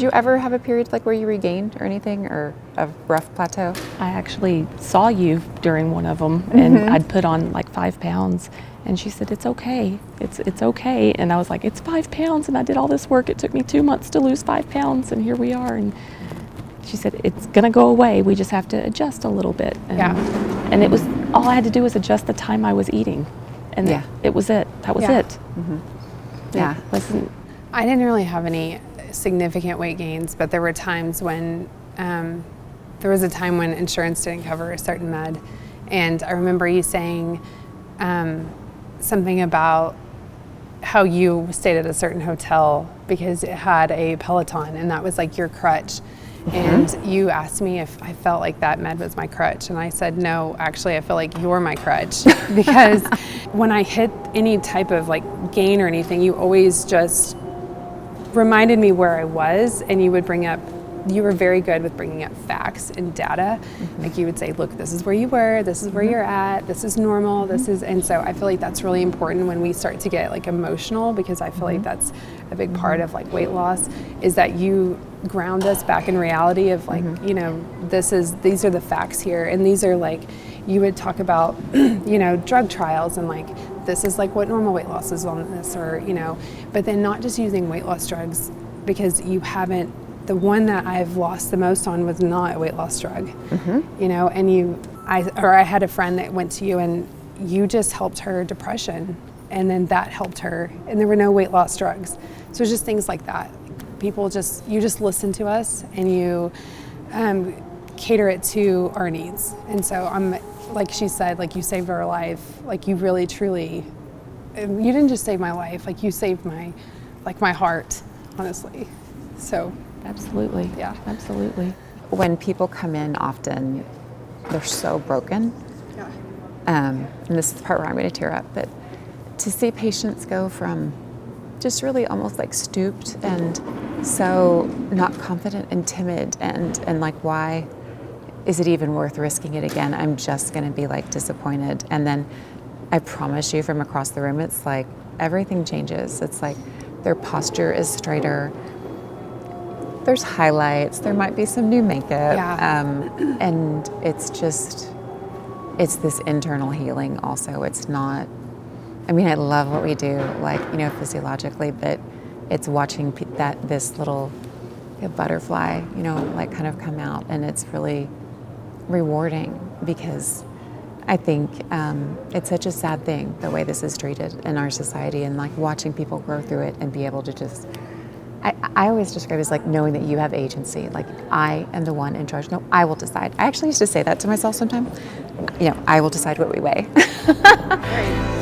you ever have a period like where you regained or anything, or a rough plateau? I actually saw you during one of them, and I'd put on like 5 pounds, and she said, it's okay, it's okay. And I was like, it's 5 pounds, and I did all this work. It took me 2 months to lose 5 pounds, and here we are. And she said, it's gonna go away. We just have to adjust a little bit. And it was, all I had to do was adjust the time I was eating. And it was it. That was it. Yeah. It wasn't. I didn't really have any significant weight gains, but there were times when, there was a time when insurance didn't cover a certain med. And I remember you saying something about how you stayed at a certain hotel because it had a Peloton, and that was like your crutch. And you asked me if I felt like that med was my crutch, and I said, no, actually I feel like you're my crutch. Because when I hit any type of like gain or anything, you always just reminded me where I was, and you would bring up, you were very good with bringing up facts and data. Like you would say, look, this is where you were, this is where you're at, this is normal, this is, and so I feel like that's really important when we start to get like emotional, because I feel like that's a big part of like weight loss, is that you ground us back in reality of like, you know, these are the facts here, and these are like, you would talk about, you know, drug trials, and like, this is like what normal weight loss is on this, or, you know, but then not just using weight loss drugs, because you haven't, the one that I've lost the most on was not a weight loss drug, you know, and I had a friend that went to you, and you just helped her depression, and then that helped her, and there were no weight loss drugs. So it's just things like that. People just, you just listen to us, and you cater it to our needs. And so I'm, like she said, like you saved our life, like you really truly, you didn't just save my life, like you saved my, like my heart, honestly. So. Absolutely. Yeah. Absolutely. When people come in, often they're so broken. Yeah. And this is the part where I'm going to tear up, but to see patients go from just really almost like stooped and so not confident and timid, and like, why is it even worth risking it again? I'm just going to be like disappointed. And then I promise you, from across the room, it's like everything changes. It's like their posture is straighter. There's highlights, there might be some new makeup, and it's just, it's this internal healing also. It's not, I mean, I love what we do, like, you know, physiologically, but it's watching this little butterfly, you know, like kind of come out, and it's really rewarding, because I think it's such a sad thing, the way this is treated in our society, and like watching people grow through it and be able to just, I always describe it as like knowing that you have agency. Like, I am the one in charge. No, I will decide. I actually used to say that to myself sometimes. You know, I will decide what we weigh. Right.